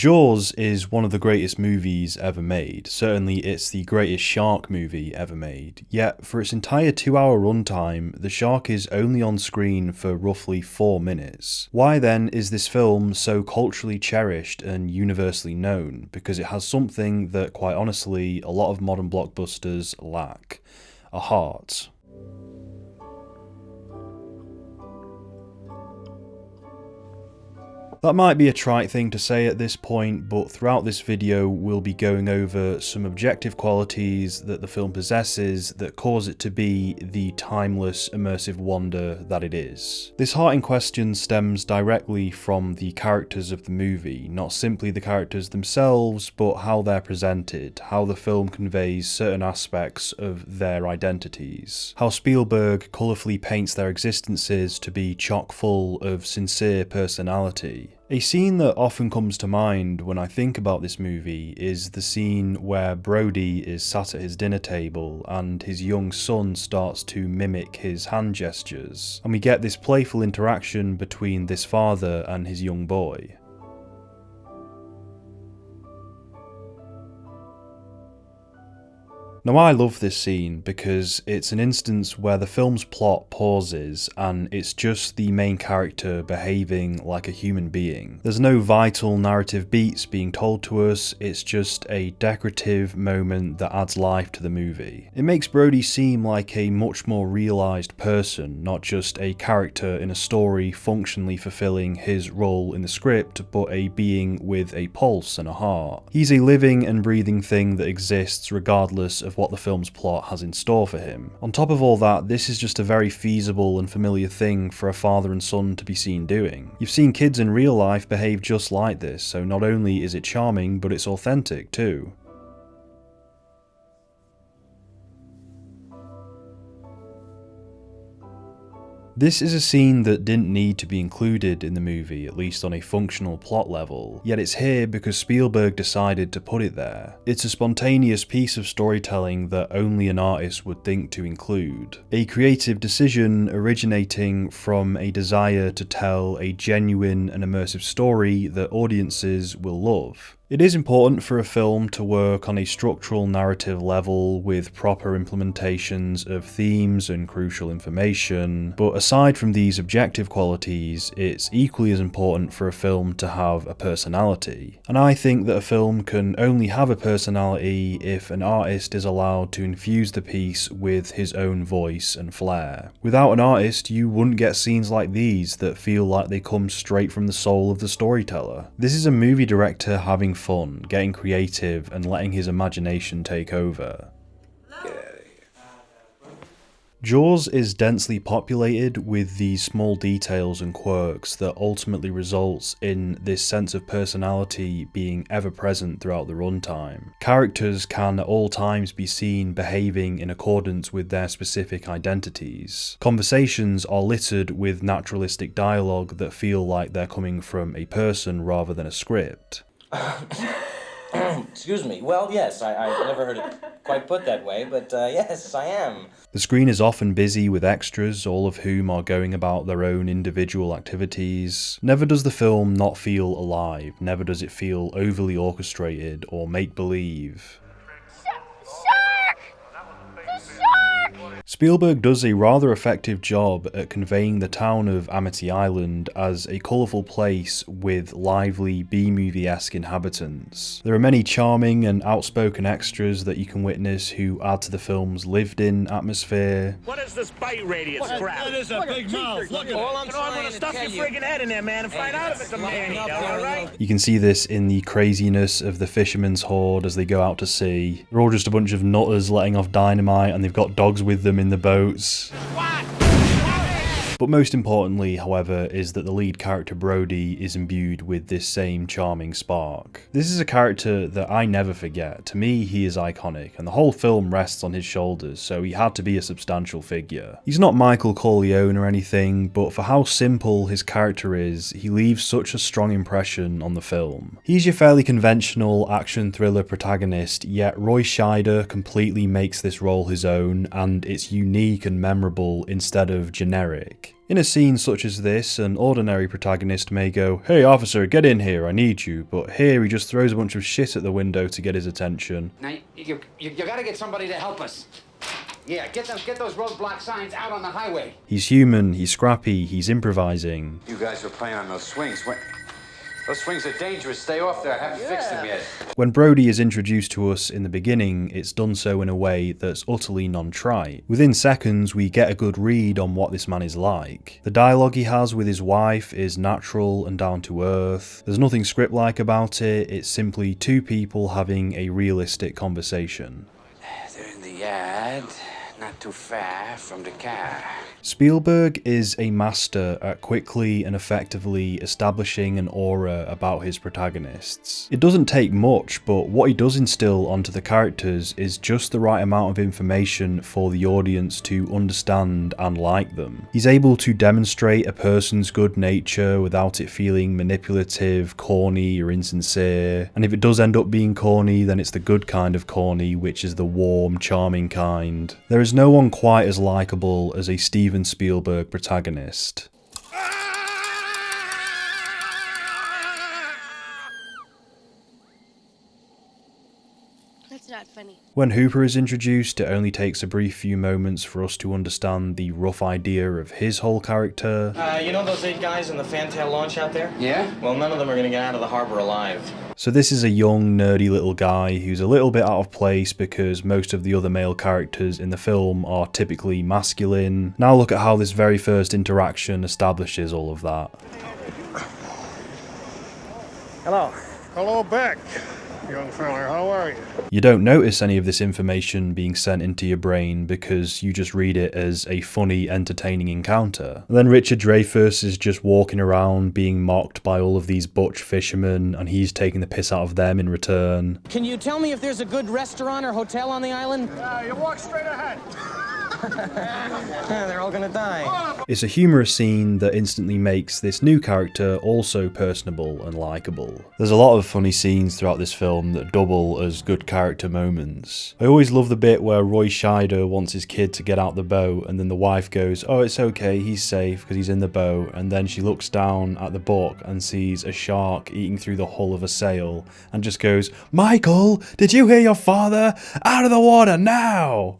Jaws is one of the greatest movies ever made. Certainly it's the greatest shark movie ever made. Yet for its entire 2-hour runtime, the shark is only on screen for roughly 4 minutes. Why then is this film so culturally cherished and universally known? Because it has something that, quite honestly, a lot of modern blockbusters lack: a heart. That might be a trite thing to say at this point, but throughout this video we'll be going over some objective qualities that the film possesses that cause it to be the timeless, immersive wonder that it is. This heart in question stems directly from the characters of the movie, not simply the characters themselves, but how they're presented, how the film conveys certain aspects of their identities, how Spielberg colourfully paints their existences to be chock full of sincere personality. A scene that often comes to mind when I think about this movie is the scene where Brody is sat at his dinner table and his young son starts to mimic his hand gestures, and we get this playful interaction between this father and his young boy. Now, I love this scene because it's an instance where the film's plot pauses and it's just the main character behaving like a human being. There's no vital narrative beats being told to us, it's just a decorative moment that adds life to the movie. It makes Brody seem like a much more realised person, not just a character in a story functionally fulfilling his role in the script, but a being with a pulse and a heart. He's a living and breathing thing that exists regardless of what the film's plot has in store for him. On top of all that, this is just a very feasible and familiar thing for a father and son to be seen doing. You've seen kids in real life behave just like this, so not only is it charming, but it's authentic too. This is a scene that didn't need to be included in the movie, at least on a functional plot level, yet it's here because Spielberg decided to put it there. It's a spontaneous piece of storytelling that only an artist would think to include. A creative decision originating from a desire to tell a genuine and immersive story that audiences will love. It is important for a film to work on a structural narrative level with proper implementations of themes and crucial information, but aside from these objective qualities, it's equally as important for a film to have a personality. And I think that a film can only have a personality if an artist is allowed to infuse the piece with his own voice and flair. Without an artist, you wouldn't get scenes like these that feel like they come straight from the soul of the storyteller. This is a movie director having fun, getting creative, and letting his imagination take over. Jaws is densely populated with these small details and quirks that ultimately results in this sense of personality being ever present throughout the runtime. Characters can at all times be seen behaving in accordance with their specific identities. Conversations are littered with naturalistic dialogue that feel like they're coming from a person rather than a script. Excuse me. Well, yes, I've never heard it quite put that way, but yes, I am. The screen is often busy with extras, all of whom are going about their own individual activities. Never does the film not feel alive, never does it feel overly orchestrated or make-believe. Spielberg does a rather effective job at conveying the town of Amity Island as a colourful place with lively B-movie-esque inhabitants. There are many charming and outspoken extras that you can witness who add to the film's lived-in atmosphere. What is this bite radius crap? That is a big mouth. Look at it. I'm gonna stuff your friggin' head in there, man, and find out if it's a man eater, alright? You can see this in the craziness of the fishermen's horde as they go out to sea. They're all just a bunch of nutters letting off dynamite, and they've got dogs with them in the boats. But most importantly, however, is that the lead character Brody is imbued with this same charming spark. This is a character that I never forget. To me, he is iconic, and the whole film rests on his shoulders, so he had to be a substantial figure. He's not Michael Corleone or anything, but for how simple his character is, he leaves such a strong impression on the film. He's your fairly conventional action thriller protagonist, yet Roy Scheider completely makes this role his own, and it's unique and memorable instead of generic. like. In a scene such as this, an ordinary protagonist may go, "Hey officer, get in here, I need you," but here he just throws a bunch of shit at the window to get his attention. Now, you gotta get somebody to help us. Yeah, get those roadblock signs out on the highway. He's human, he's scrappy, he's improvising. You guys were playing on those swings. Those swings are dangerous. Stay off there. I haven't fixed them yet. When Brody is introduced to us in the beginning, it's done so in a way that's utterly non-trite. Within seconds, we get a good read on what this man is like. The dialogue he has with his wife is natural and down to earth. There's nothing script-like about it, it's simply two people having a realistic conversation. They're in the yard, not too far from the car. Spielberg is a master at quickly and effectively establishing an aura about his protagonists. It doesn't take much, but what he does instill onto the characters is just the right amount of information for the audience to understand and like them. He's able to demonstrate a person's good nature without it feeling manipulative, corny, or insincere. And if it does end up being corny, then it's the good kind of corny, which is the warm, charming kind. There is no one quite as likable as a Steven Spielberg protagonist. That's not funny. When Hooper is introduced, it only takes a brief few moments for us to understand the rough idea of his whole character. You know those 8 guys in the fantail launch out there? Yeah? Well, none of them are gonna get out of the harbor alive. So this is a young, nerdy little guy who's a little bit out of place because most of the other male characters in the film are typically masculine. Now look at how this very first interaction establishes all of that. Hello. Hello back, young feller. How are you? You don't notice any of this information being sent into your brain because you just read it as a funny, entertaining encounter. And then Richard Dreyfuss is just walking around being mocked by all of these butch fishermen and he's taking the piss out of them in return. Can you tell me if there's a good restaurant or hotel on the island? You walk straight ahead. They're all gonna die. It's a humorous scene that instantly makes this new character also personable and likeable. There's a lot of funny scenes throughout this film that double as good character moments. I always love the bit where Roy Scheider wants his kid to get out the boat and then the wife goes, "Oh, it's okay, he's safe because he's in the boat," and then she looks down at the book and sees a shark eating through the hull of a sail and just goes, "Michael, did you hear your father? Out of the water now!"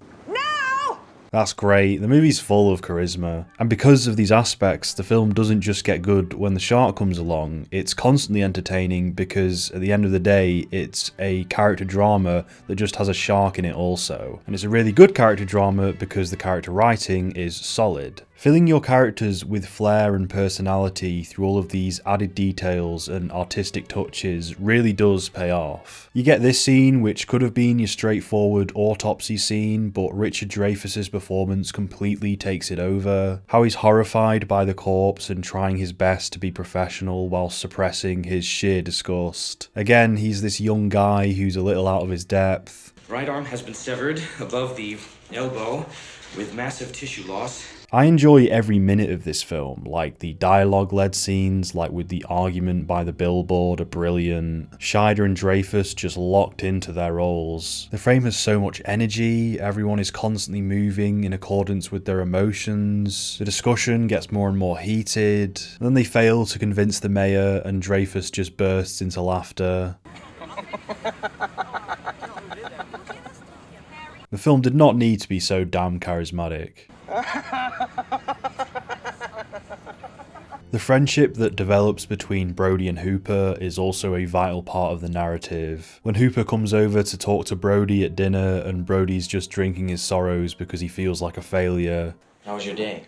That's great, the movie's full of charisma. And because of these aspects, the film doesn't just get good when the shark comes along, it's constantly entertaining because at the end of the day, it's a character drama that just has a shark in it also. And it's a really good character drama because the character writing is solid. Filling your characters with flair and personality through all of these added details and artistic touches really does pay off. You get this scene, which could have been your straightforward autopsy scene, but Richard Dreyfuss's performance completely takes it over. How he's horrified by the corpse and trying his best to be professional while suppressing his sheer disgust. Again, he's this young guy who's a little out of his depth. Right arm has been severed above the elbow with massive tissue loss. I enjoy every minute of this film, like the dialogue-led scenes, like with the argument by the billboard are brilliant. Scheider and Dreyfuss just locked into their roles. The frame has so much energy, everyone is constantly moving in accordance with their emotions. The discussion gets more and more heated. And then they fail to convince the mayor and Dreyfuss just bursts into laughter. The film did not need to be so damn charismatic. The friendship that develops between Brody and Hooper is also a vital part of the narrative. When Hooper comes over to talk to Brody at dinner and Brody's just drinking his sorrows because he feels like a failure. How was your day?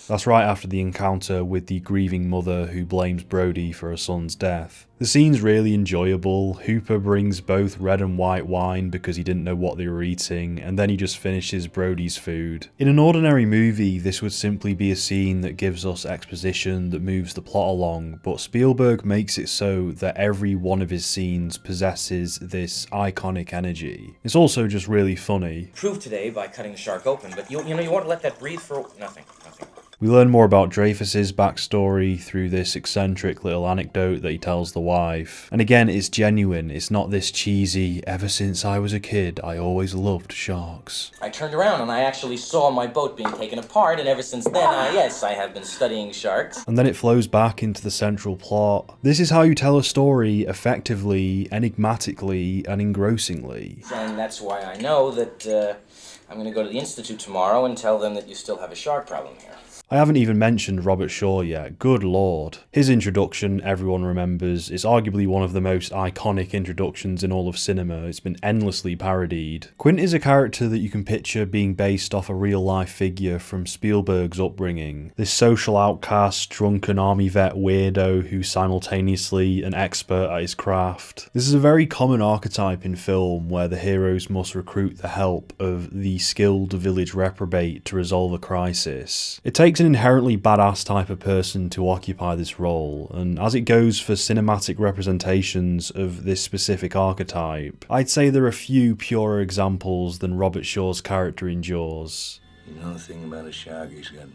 That's right after the encounter with the grieving mother who blames Brody for her son's death. The scene's really enjoyable. Hooper brings both red and white wine because he didn't know what they were eating, and then he just finishes Brody's food. In an ordinary movie, this would simply be a scene that gives us exposition that moves the plot along, but Spielberg makes it so that every one of his scenes possesses this iconic energy. It's also just really funny. Proved today by cutting the shark open, but you know you want to let that breathe for nothing. We learn more about Dreyfus's backstory through this eccentric little anecdote that he tells the wife. And again, it's genuine. It's not this cheesy, ever since I was a kid, I always loved sharks. I turned around and I actually saw my boat being taken apart, and ever since then, yes, I have been studying sharks. And then it flows back into the central plot. This is how you tell a story effectively, enigmatically, and engrossingly. And that's why I know that I'm going to go to the Institute tomorrow and tell them that you still have a shark problem here. I haven't even mentioned Robert Shaw yet, good lord. His introduction, everyone remembers, is arguably one of the most iconic introductions in all of cinema. It's been endlessly parodied. Quint is a character that you can picture being based off a real life figure from Spielberg's upbringing. This social outcast, drunken army vet weirdo who's simultaneously an expert at his craft. This is a very common archetype in film where the heroes must recruit the help of the skilled village reprobate to resolve a crisis. It takes an inherently badass type of person to occupy this role, and as it goes for cinematic representations of this specific archetype, I'd say there are few purer examples than Robert Shaw's character in Jaws. You know the thing about a shark, he's got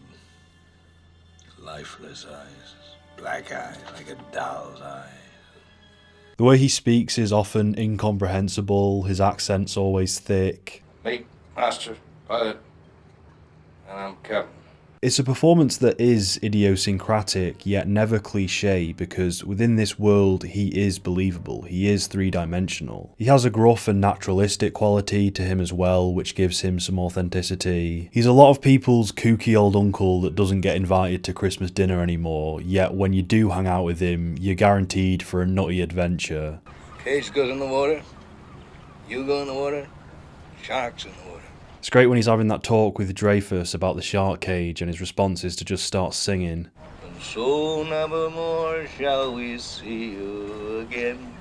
lifeless eyes, black eyes, like a doll's eyes. The way he speaks is often incomprehensible, his accent's always thick. Mate, master, pilot, and I'm captain. It's a performance that is idiosyncratic, yet never cliche, because within this world he is believable, he is three-dimensional. He has a gruff and naturalistic quality to him as well, which gives him some authenticity. He's a lot of people's kooky old uncle that doesn't get invited to Christmas dinner anymore, yet when you do hang out with him, you're guaranteed for a nutty adventure. Cage goes in the water, you go in the water, sharks in the water. It's great when he's having that talk with Dreyfus about the shark cage and his response is to just start singing. And so never more shall we see you again.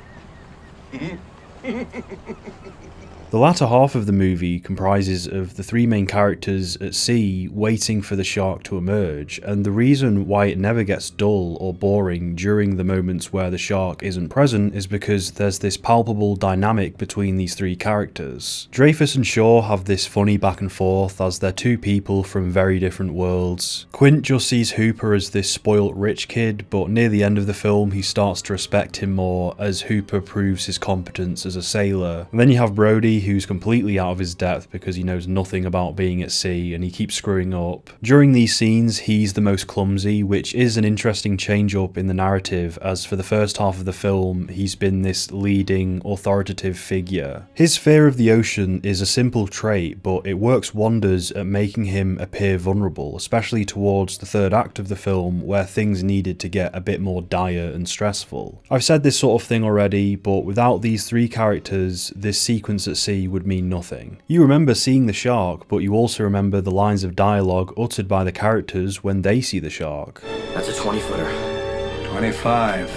The latter half of the movie comprises of the three main characters at sea waiting for the shark to emerge, and the reason why it never gets dull or boring during the moments where the shark isn't present is because there's this palpable dynamic between these three characters. Dreyfus and Shaw have this funny back and forth as they're two people from very different worlds. Quint just sees Hooper as this spoilt rich kid, but near the end of the film he starts to respect him more as Hooper proves his competence as a sailor. And then you have Brody, who's completely out of his depth because he knows nothing about being at sea and he keeps screwing up. During these scenes, he's the most clumsy, which is an interesting change up in the narrative, as for the first half of the film, he's been this leading, authoritative figure. His fear of the ocean is a simple trait, but it works wonders at making him appear vulnerable, especially towards the third act of the film, where things needed to get a bit more dire and stressful. I've said this sort of thing already, but without these three characters, this sequence at sea would mean nothing. You remember seeing the shark, but you also remember the lines of dialogue uttered by the characters when they see the shark. That's a 20-footer. 25.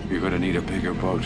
You're gonna need a bigger boat.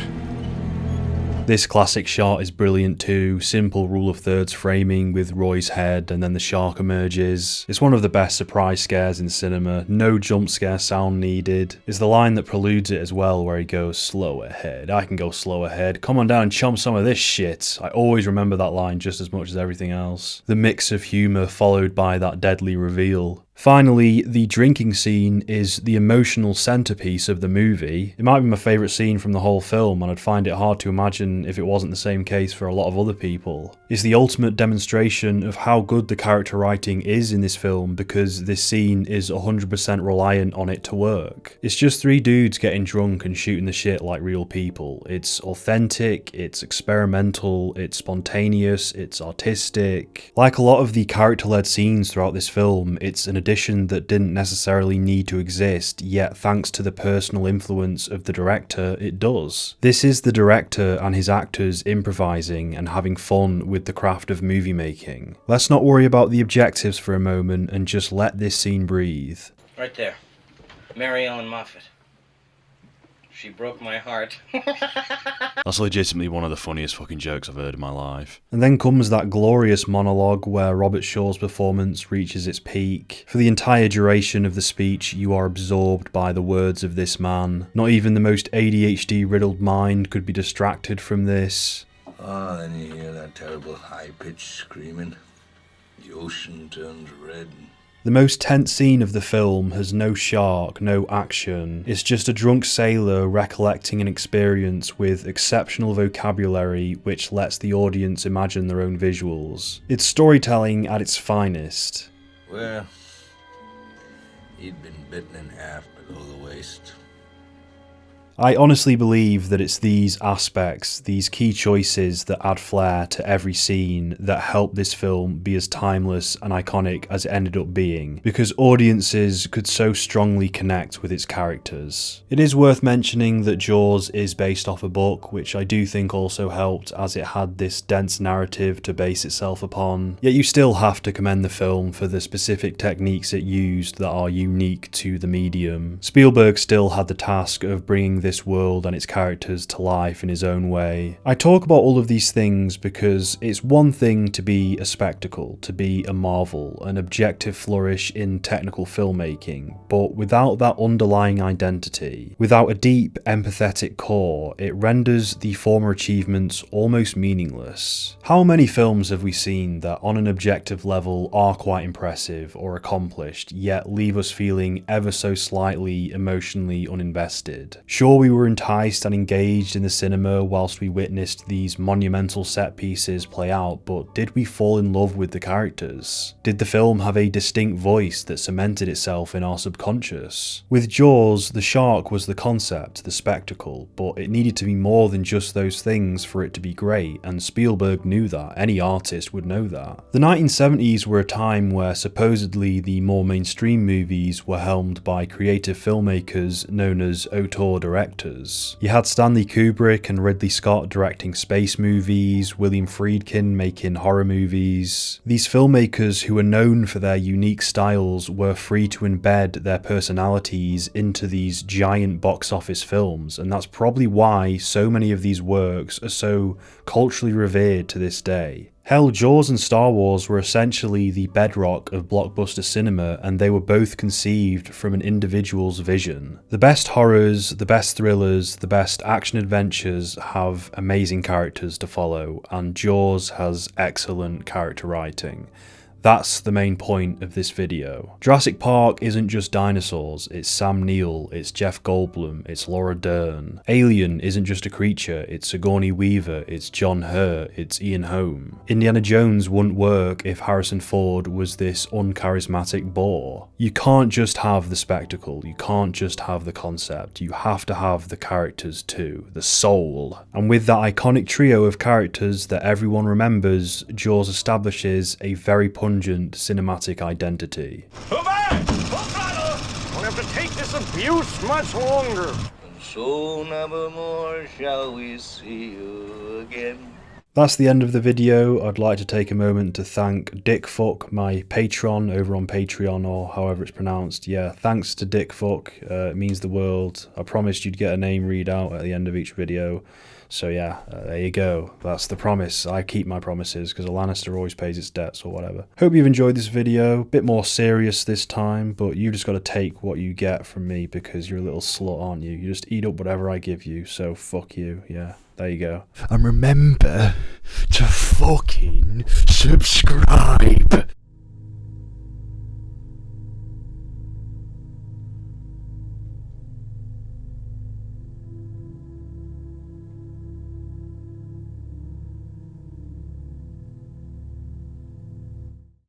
This classic shot is brilliant too, simple rule of thirds framing with Roy's head and then the shark emerges. It's one of the best surprise scares in cinema, no jump scare sound needed. It's the line that preludes it as well where he goes, slow ahead, I can go slow ahead, come on down and chomp some of this shit. I always remember that line just as much as everything else. The mix of humour followed by that deadly reveal. Finally, the drinking scene is the emotional centerpiece of the movie. It might be my favourite scene from the whole film, and I'd find it hard to imagine if it wasn't the same case for a lot of other people. It's the ultimate demonstration of how good the character writing is in this film, because this scene is 100% reliant on it to work. It's just three dudes getting drunk and shooting the shit like real people. It's authentic, it's experimental, it's spontaneous, it's artistic. Like a lot of the character-led scenes throughout this film, it's an addition that didn't necessarily need to exist, yet thanks to the personal influence of the director, it does. This is the director and his actors improvising and having fun with the craft of movie making. Let's not worry about the objectives for a moment and just let this scene breathe. Right there. Mary Ellen Moffat. She broke my heart. That's legitimately one of the funniest fucking jokes I've heard in my life. And then comes that glorious monologue where Robert Shaw's performance reaches its peak. For the entire duration of the speech, you are absorbed by the words of this man. Not even the most ADHD-riddled mind could be distracted from this. Oh, then you hear that terrible high-pitched screaming. The ocean turns red. The most tense scene of the film has no shark, no action. It's just a drunk sailor recollecting an experience with exceptional vocabulary which lets the audience imagine their own visuals. It's storytelling at its finest. Well, he'd been bitten in half below the waist. I honestly believe that it's these aspects, these key choices that add flair to every scene that help this film be as timeless and iconic as it ended up being, because audiences could so strongly connect with its characters. It is worth mentioning that Jaws is based off a book, which I do think also helped as it had this dense narrative to base itself upon, yet you still have to commend the film for the specific techniques it used that are unique to the medium. Spielberg still had the task of bringing this world and its characters to life in his own way. I talk about all of these things because it's one thing to be a spectacle, to be a marvel, an objective flourish in technical filmmaking, but without that underlying identity, without a deep, empathetic core, it renders the former achievements almost meaningless. How many films have we seen that on an objective level are quite impressive or accomplished, yet leave us feeling ever so slightly emotionally uninvested? Sure, we were enticed and engaged in the cinema whilst we witnessed these monumental set pieces play out, but did we fall in love with the characters? Did the film have a distinct voice that cemented itself in our subconscious? With Jaws, the shark was the concept, the spectacle, but it needed to be more than just those things for it to be great, and Spielberg knew that. Any artist would know that. The 1970s were a time where supposedly the more mainstream movies were helmed by creative filmmakers known as auteur directors. You had Stanley Kubrick and Ridley Scott directing space movies, William Friedkin making horror movies. These filmmakers who were known for their unique styles were free to embed their personalities into these giant box office films, and that's probably why so many of these works are so culturally revered to this day. Hell, Jaws and Star Wars were essentially the bedrock of blockbuster cinema, and they were both conceived from an individual's vision. The best horrors, the best thrillers, the best action adventures have amazing characters to follow, and Jaws has excellent character writing. That's the main point of this video. Jurassic Park isn't just dinosaurs, it's Sam Neill, it's Jeff Goldblum, it's Laura Dern. Alien isn't just a creature, it's Sigourney Weaver, it's John Hurt, it's Ian Holm. Indiana Jones wouldn't work if Harrison Ford was this uncharismatic bore. You can't just have the spectacle, you can't just have the concept, you have to have the characters too, the soul. And with that iconic trio of characters that everyone remembers, Jaws establishes a very pungent cinematic identity. Won't have to take this abuse much longer. And so never more shall we see you again. That's the end of the video. I'd like to take a moment to thank Dick Fuck, my patron over on Patreon, or however it's pronounced. Yeah, thanks to Dick Fuck. It means the world. I promised you'd get a name read out at the end of each video. So yeah, there you go. That's the promise. I keep my promises because a Lannister always pays its debts or whatever. Hope you've enjoyed this video. Bit more serious this time, but you just got to take what you get from me because you're a little slut, aren't you? You just eat up whatever I give you, so fuck you. Yeah, there you go. And remember to fucking subscribe.